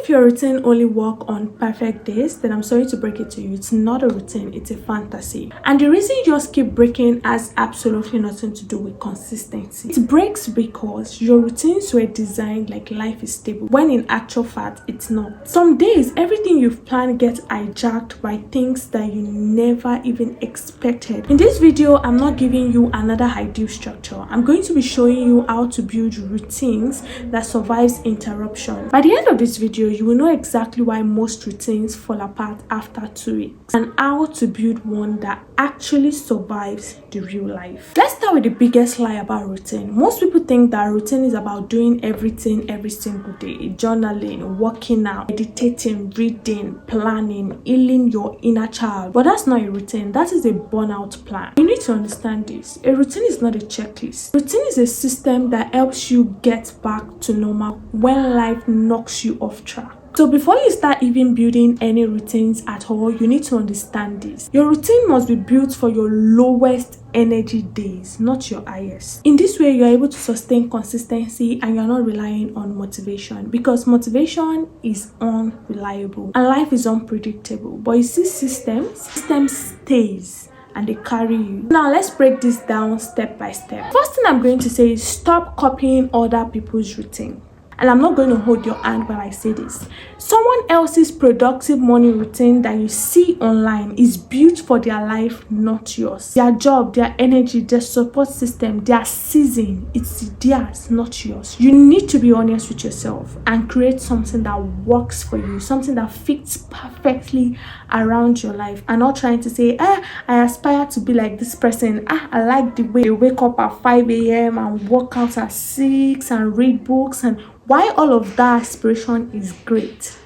If your routine only works on perfect days, then I'm sorry to break it to you. It's not a routine, it's a fantasy. And the reason you just keep breaking has absolutely nothing to do with consistency. It breaks because your routines were designed like life is stable, when in actual fact, it's not. Some days, everything you've planned gets hijacked by things that you never even expected. In this video, I'm not giving you another ideal structure. I'm going to be showing you how to build routines that survives interruption. By the end of this video, you will know exactly why most routines fall apart after 2 weeks and how to build one that actually survives the real life. Let's start with the biggest lie about routine. Most people think that routine is about doing everything every single day: journaling, working out, meditating, reading, planning, healing your inner child. But that's not a routine, that is a burnout plan. You need to understand this. A routine is not a checklist. Routine is a system that helps you get back to normal when life knocks you off track. So before you start even building any routines at all, you need to understand this. Your routine must be built for your lowest energy days, not your highest. In this way, you're able to sustain consistency and you're not relying on motivation, because motivation is unreliable and life is unpredictable. But you see, system stays and they carry you. Now let's break this down step by step. First thing I'm going to say is stop copying other people's routine. And I'm not going to hold your hand while I say this. Someone else's productive morning routine that you see online is built for their life, not yours. Their job, their energy, their support system, their season, it's theirs, not yours. You need to be honest with yourself and create something that works for you, something that fits perfectly around your life, and not trying to say, I aspire to be like this person. I like the way they wake up at 5 a.m. and work out at 6 and read books. And why all of that aspiration is great,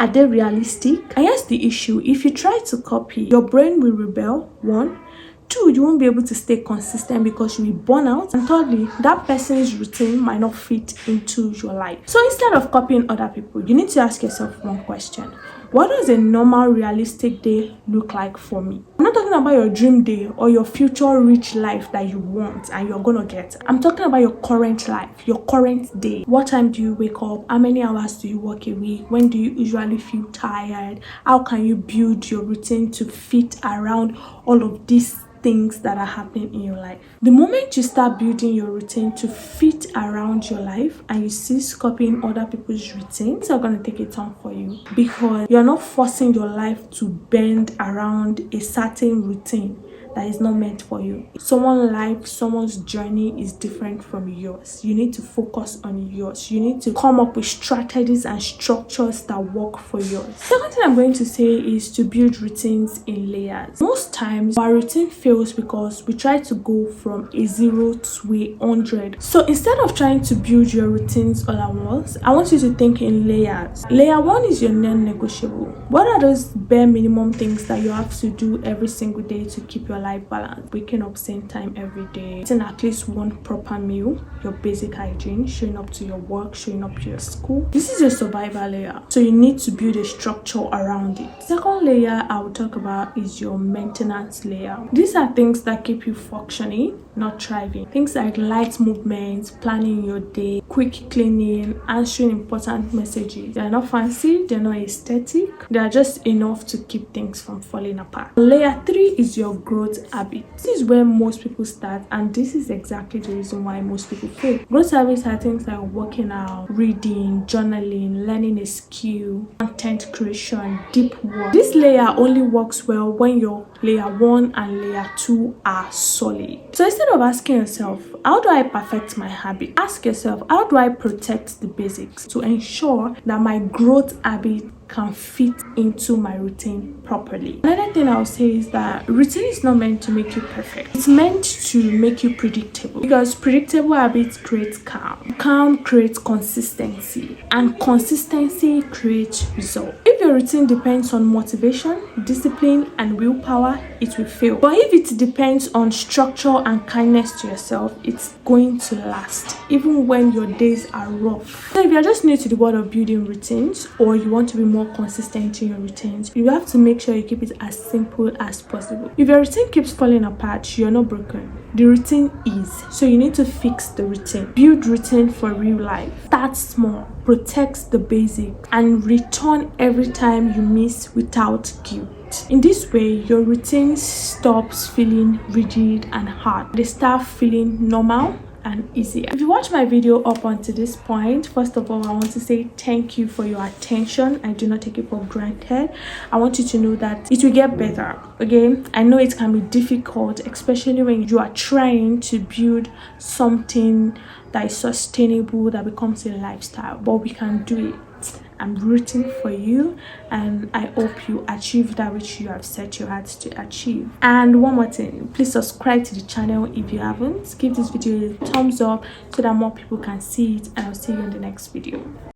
are they realistic? And here's the issue: if you try to copy, your brain will rebel. 1, 2, you won't be able to stay consistent because you will burn out. And thirdly, that person's routine might not fit into your life. So instead of copying other people, you need to ask yourself one question: what does a normal, realistic day look like for me? I'm not talking about your dream day or your future rich life that you want and you're gonna get. I'm talking about your current life, your current day. What time do you wake up? How many hours do you work a week? When do you usually feel tired? How can you build your routine to fit around all of these things that are happening in your life? The moment you start building your routine to fit around your life and you cease copying other people's routines, are going to take a turn for you, because you're not forcing your life to bend around a certain routine that is not meant for you. Someone's life, someone's journey is different from yours. You need to focus on yours. You need to come up with strategies and structures that work for yours. Second thing I'm going to say is to build routines in layers. Most times our routine fails because we try to go from a 0 to a 100. So instead of trying to build your routines all at once, I want you to think in layers. Layer 1 is your non-negotiable. What are those bare minimum things that you have to do every single day to keep your life balance? Waking up same time every day, eating at least one proper meal, your basic hygiene, showing up to your work, showing up to your school. This is your survival layer, so you need to build a structure around it. Second layer I will talk about is your maintenance layer. These are things that keep you functioning, not thriving. Things like light movements, planning your day, quick cleaning, answering important messages. They are not fancy, they're not aesthetic, they are just enough to keep things from falling apart. Layer 3 is your growth habit. This is where most people start, and this is exactly the reason why most people fail. Growth habits are things like working out, reading, journaling, learning a skill, content creation, deep work. This layer only works well when your layer 1 and layer 2 are solid. So instead of asking yourself, how do I perfect my habit? Ask yourself, how do I protect the basics to ensure that my growth habit can fit into my routine properly? Another thing I'll say is that routine is not meant to make you perfect. It's meant to make you predictable, because predictable habits create calm. Calm creates consistency, and consistency creates result. If your routine depends on motivation, discipline, and willpower, it will fail. But if it depends on structure and kindness to yourself, it's going to last, even when your days are rough. So if you're just new to the world of building routines, or you want to be more consistent in your routines, you have to make sure you keep it as simple as possible. If your routine keeps falling apart, you're not broken. The routine is. So you need to fix the routine. Build routine for real life. Start small. protects the basics, and return every time you miss without guilt. In this way, your routine stops feeling rigid and hard. They start feeling normal and easier. If you watch my video up until this point, first of all, I want to say thank you for your attention. I do not take it for granted. I want you to know that it will get better. Okay, I know it can be difficult, especially when you are trying to build something that is sustainable, that becomes a lifestyle, but we can do it. I'm rooting for you, and I hope you achieve that which you have set your heart to achieve. And one more thing, please subscribe to the channel if you haven't. Give this video a thumbs up so that more people can see it, and I'll see you in the next video.